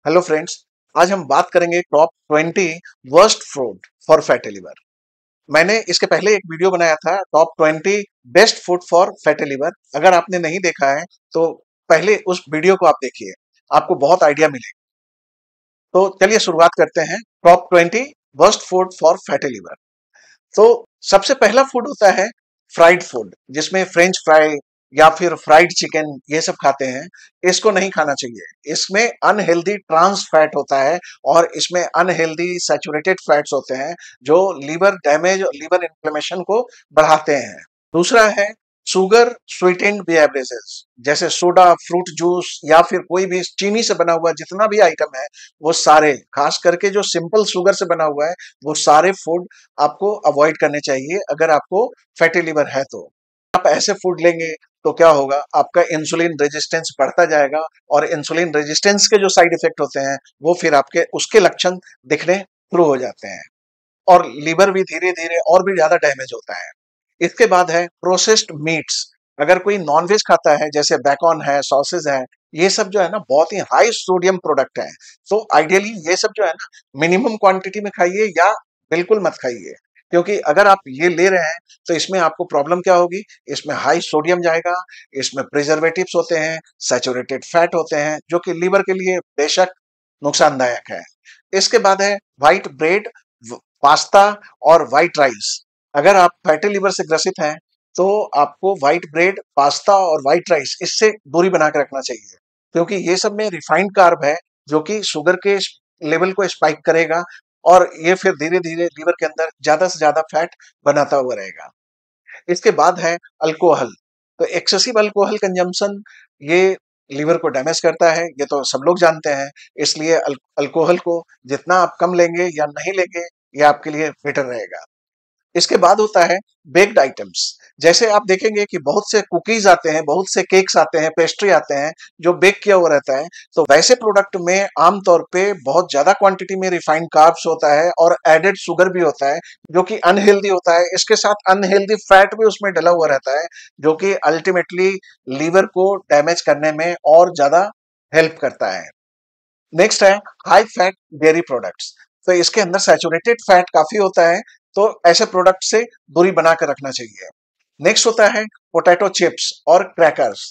Hello friends. आज हम बात करेंगे top 20 worst food for fatty liver. मैंने इसके पहले एक वीडियो बनाया था top 20 best food for fatty liver. अगर आपने नहीं देखा है तो पहले उस वीडियो को आप देखिए, आपको बहुत आइडिया मिलेगा। तो चलिए शुरुआत करते हैं top 20 worst food for fatty liver. तो सबसे पहला फूड होता है फ्राइड फूड, जिसमें फ्रेंच फ्राई या फिर फ्राइड चिकन ये सब खाते हैं। इसको नहीं खाना चाहिए। इसमें अनहेल्दी ट्रांस फैट होता है और इसमें अनहेल्दी सैचुरेटेड फैट्स होते हैं जो लीवर डैमेज और लीवर इन्फ्लेमेशन को बढ़ाते हैं। दूसरा है शुगर स्वीटेंड बेवरेजेस, जैसे सोडा, फ्रूट जूस या फिर कोई भी चीनी से बना हुआ जितना भी आइटम है, वो सारे, खास करके जो सिंपल शुगर से बना हुआ है, वो सारे फूड आपको अवॉइड करने चाहिए अगर आपको फैटी लिवर है तो। आप ऐसे फूड लेंगे तो क्या होगा, आपका इंसुलिन रेजिस्टेंस बढ़ता जाएगा और इंसुलिन रेजिस्टेंस के जो साइड इफेक्ट होते हैं वो फिर आपके उसके लक्षण दिखने शुरू हो जाते हैं और लिवर भी धीरे धीरे और भी ज्यादा डैमेज होता है। इसके बाद है प्रोसेस्ड मीट्स। अगर कोई नॉनवेज खाता है, जैसे बैकॉन है, सॉसेज है, ये सब जो है ना बहुत ही हाई सोडियम प्रोडक्ट है। तो आइडियली ये सब जो है ना मिनिमम क्वांटिटी में खाइए या बिल्कुल मत खाइए, क्योंकि अगर आप ये ले रहे हैं तो इसमें आपको प्रॉब्लम क्या होगी, इसमें हाई सोडियम जाएगा, इसमें प्रिजर्वेटिव्स होते हैं, सैचुरेटेड फैट होते हैं, जो कि लीवर के लिए बेशक नुकसानदायक है। इसके बाद है व्हाइट ब्रेड, पास्ता और व्हाइट राइस। अगर आप फैटी लिवर से ग्रसित हैं तो आपको व्हाइट ब्रेड, पास्ता और व्हाइट राइस इससे दूरी बना के रखना चाहिए, क्योंकि ये सब में रिफाइंड कार्ब है जो कि शुगर के लेवल को स्पाइक करेगा और ये फिर धीरे धीरे लीवर के अंदर ज्यादा से ज्यादा फैट बनाता हुआ रहेगा। इसके बाद है अल्कोहल। तो एक्सेसिव अल्कोहल कंजम्पशन ये लीवर को डैमेज करता है, ये तो सब लोग जानते हैं। इसलिए अल्कोहल को जितना आप कम लेंगे या नहीं लेंगे, ये आपके लिए बेटर रहेगा। इसके बाद होता है बेक्ड आइटम्स। जैसे आप देखेंगे कि बहुत से कुकीज आते हैं, बहुत से केक्स आते हैं, पेस्ट्री आते हैं जो बेक किया हुआ रहता है। तो वैसे प्रोडक्ट में आमतौर पे बहुत ज्यादा क्वांटिटी में रिफाइंड कार्ब्स होता है और एडेड शुगर भी होता है, जो कि अनहेल्दी होता है। इसके साथ अनहेल्दी फैट भी उसमें डला हुआ रहता है, जो कि अल्टीमेटली लीवर को डैमेज करने में और ज्यादा हेल्प करता है। नेक्स्ट है हाई फैट डेयरी प्रोडक्ट्स। तो इसके अंदर सैचुरेटेड फैट काफी होता है, तो ऐसे प्रोडक्ट से दूरी बनाकर रखना चाहिए। नेक्स्ट होता है पोटैटो चिप्स और क्रैकर्स।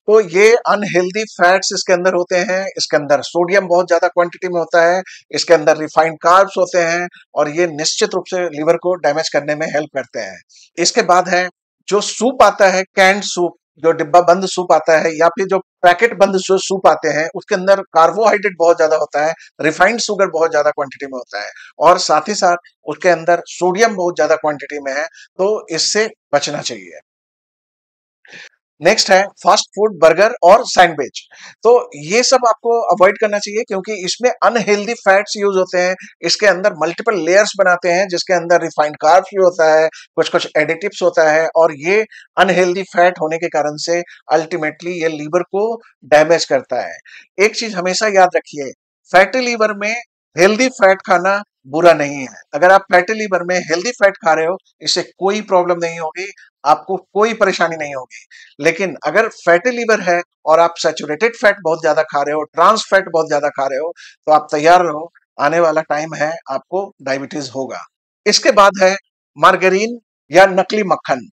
तो ये अनहेल्दी फैट्स इसके अंदर होते हैं, इसके अंदर सोडियम बहुत ज्यादा क्वांटिटी में होता है, इसके अंदर रिफाइंड कार्ब्स होते हैं और ये निश्चित रूप से लिवर को डैमेज करने में हेल्प करते हैं। इसके बाद है जो सूप आता है, कैंड सूप, जो डिब्बा बंद सूप आता है या फिर जो पैकेट बंद जो सूप आते हैं, उसके अंदर कार्बोहाइड्रेट बहुत ज्यादा होता है, रिफाइंड शुगर बहुत ज्यादा क्वांटिटी में होता है और साथ ही साथ उसके अंदर सोडियम बहुत ज्यादा क्वांटिटी में है। तो इससे बचना चाहिए। नेक्स्ट है फास्ट फूड, बर्गर और सैंडविच। तो ये सब आपको अवॉइड करना चाहिए, क्योंकि इसमें अनहेल्दी फैट्स यूज होते हैं। इसके अंदर मल्टीपल लेयर्स बनाते हैं, जिसके अंदर रिफाइंड कार्ब्स भी होता है, कुछ कुछ एडिटिव्स होता है और ये अनहेल्दी फैट होने के कारण से अल्टीमेटली ये लीवर को डैमेज करता है। एक चीज हमेशा याद रखिए, फैटी लीवर में हेल्दी फैट खाना बुरा नहीं है। अगर आप फैटी लीवर में हेल्दी फैट खा रहे हो, इससे कोई प्रॉब्लम नहीं होगी, आपको कोई परेशानी नहीं होगी। लेकिन अगर फैटी लीवर है और आप सैचुरेटेड फैट बहुत ज्यादा खा रहे हो, ट्रांस फैट बहुत ज्यादा खा रहे हो, तो आप तैयार रहो, आने वाला टाइम है आपको डायबिटीज होगा। इसके बाद है मार्गरीन या नकली मक्खन।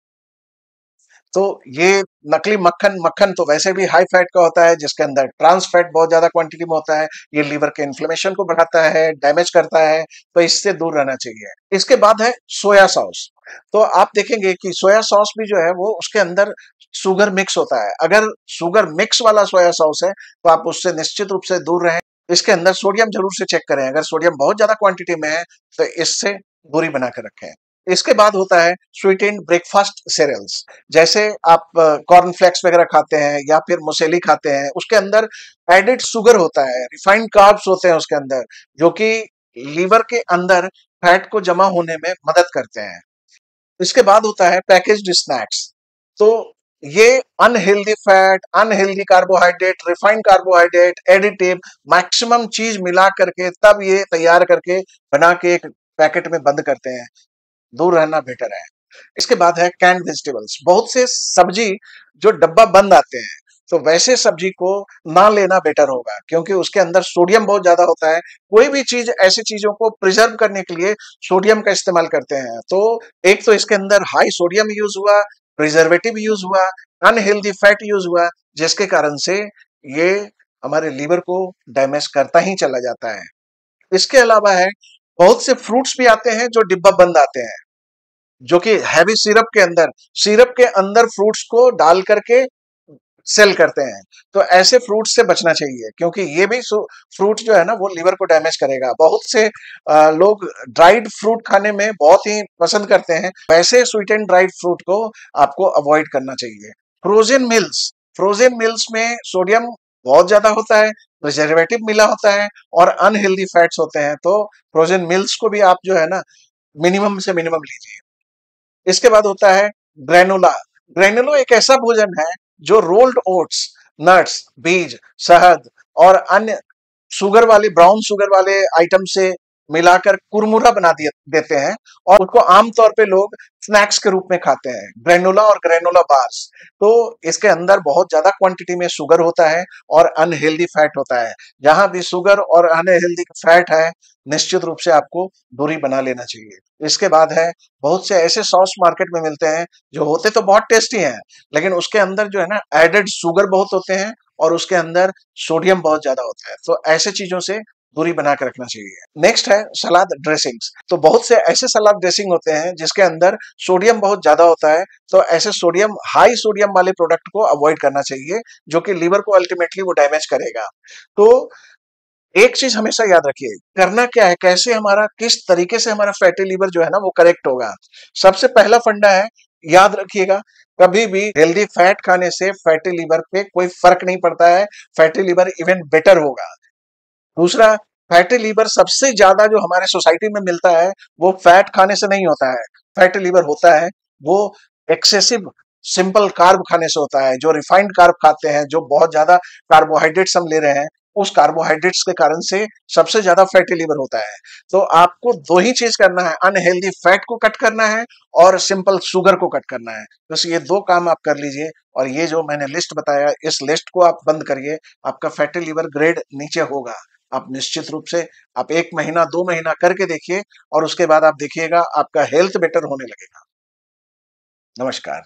तो ये नकली मक्खन, मक्खन तो वैसे भी हाई फैट का होता है, जिसके अंदर ट्रांस फैट बहुत ज्यादा क्वांटिटी में होता है। ये लीवर के इन्फ्लेमेशन को बढ़ाता है, डैमेज करता है, तो इससे दूर रहना चाहिए। इसके बाद है सोया सॉस। तो आप देखेंगे कि सोया सॉस भी जो है वो उसके अंदर शुगर मिक्स होता है। अगर शुगर मिक्स वाला सोया सॉस है तो आप उससे निश्चित रूप से दूर रहें। इसके अंदर सोडियम जरूर से चेक करें, अगर सोडियम बहुत ज्यादा क्वांटिटी में है तो इससे दूरी बनाकर रखें। इसके बाद होता है स्वीटेंड ब्रेकफास्ट सीरियल्स। जैसे आप कॉर्न फ्लेक्स वगैरह खाते हैं या फिर मुसेली खाते हैं, उसके अंदर एडेड शुगर होता है, रिफाइंड कार्ब्स होते हैं उसके अंदर, जो कि लीवर के अंदर फैट को जमा होने में मदद करते हैं। इसके बाद होता है पैकेज्ड स्नैक्स। तो ये unhealthy fat, unhealthy carbohydrate, refined carbohydrate, additive, maximum चीज मिला करके तब ये तैयार करके बना के एक पैकेट में बंद करते हैं। दूर रहना बेटर है। इसके बाद है कैंड वेजिटेबल्स। बहुत से सब्जी जो डब्बा बंद आते हैं, तो वैसे सब्जी को ना लेना बेटर होगा, क्योंकि उसके अंदर सोडियम बहुत ज्यादा होता है। कोई भी चीज ऐसी चीजों को प्रिजर्व करने के लिए सोडियम का इस्तेमाल करते हैं, तो एक तो इसके अंदर हाई सोडियम यूज हुआ, प्रिजर्वेटिव यूज हुआ, अनहेल्दी फैट यूज हुआ, जिसके कारण से ये हमारे लीवर को डैमेज करता ही चला जाता है। इसके अलावा है, बहुत से फ्रूट्स भी आते हैं जो डिब्बा बंद आते हैं, जो कि हैवी सिरप के अंदर फ्रूट्स को डाल करके सेल करते हैं। तो ऐसे फ्रूट से बचना चाहिए, क्योंकि ये भी फ्रूट जो है ना वो लिवर को डैमेज करेगा। बहुत से लोग ड्राइड फ्रूट खाने में बहुत ही पसंद करते हैं, वैसे स्वीट एंड ड्राइड फ्रूट को आपको अवॉइड करना चाहिए। फ्रोजन मिल्स में सोडियम बहुत ज्यादा होता है, प्रिजर्वेटिव मिला होता है और अनहेल्दी फैट्स होते हैं, तो फ्रोजन मिल्स को भी आप जो है ना मिनिमम से मिनिमम लीजिए। इसके बाद होता है ग्रेनुला। ग्रेनुलो एक ऐसा भोजन है जो रोल्ड ओट्स, नट्स, बीज, शहद और अन्य ब्राउन शुगर वाले आइटम से मिलाकर कुरमुरा देते हैं, और उसको आमतौर पे लोग स्नैक्स के रूप में खाते हैं, ग्रेनुला और ग्रेनुला बार्स। तो इसके अंदर बहुत ज्यादा क्वांटिटी में शुगर होता है और अनहेल्दी फैट होता है। जहां भी शुगर और अनहेल्दी फैट है, निश्चित रूप से आपको दूरी बना लेना चाहिए। इसके बाद है, बहुत से ऐसे सॉस मार्केट में मिलते हैं जो होते तो बहुत टेस्टी हैं, लेकिन उसके अंदर जो है ना एडेड शुगर बहुत होते हैं और उसके अंदर सोडियम बहुत ज्यादा होता है। तो ऐसे चीजों से दूरी बना के रखना चाहिए। नेक्स्ट है सलाद ड्रेसिंग्स। तो बहुत से ऐसे सलाद ड्रेसिंग होते हैं जिसके अंदर सोडियम बहुत ज्यादा होता है, तो ऐसे हाई सोडियम वाले प्रोडक्ट को अवॉइड करना चाहिए, जो कि लीवर को अल्टीमेटली वो डैमेज करेगा। तो एक चीज हमेशा याद रखिए, करना क्या है, कैसे हमारा किस तरीके से हमारा फैटी लीवर जो है ना वो करेक्ट होगा। सबसे पहला फंडा है, याद रखिएगा, कभी भी हेल्दी फैट खाने से फैटी लीवर पे कोई फर्क नहीं पड़ता है, फैटी लीवर इवन बेटर होगा। दूसरा, फैटी लीवर सबसे ज्यादा जो हमारे सोसाइटी में मिलता है वो फैट खाने से नहीं होता है। फैटी लीवर होता है वो एक्सेसिव सिंपल कार्ब खाने से होता है। जो रिफाइंड कार्ब खाते हैं, जो बहुत ज्यादा कार्बोहाइड्रेट्स हम ले रहे हैं, उस कार्बोहाइड्रेट्स के कारण से सबसे ज्यादा फैटी लीवर होता है। तो आपको दो ही चीज करना है, अनहेल्दी फैट को कट करना है और सिंपल शुगर को कट करना है। बस ये दो काम आप कर लीजिए, और ये जो मैंने लिस्ट बताया, इस लिस्ट को आप बंद करिए, आपका फैटी लीवर ग्रेड नीचे होगा। आप निश्चित रूप से आप 1 महीना 2 महीना करके देखिए, और उसके बाद आप देखिएगा आपका हेल्थ बेटर होने लगेगा। नमस्कार।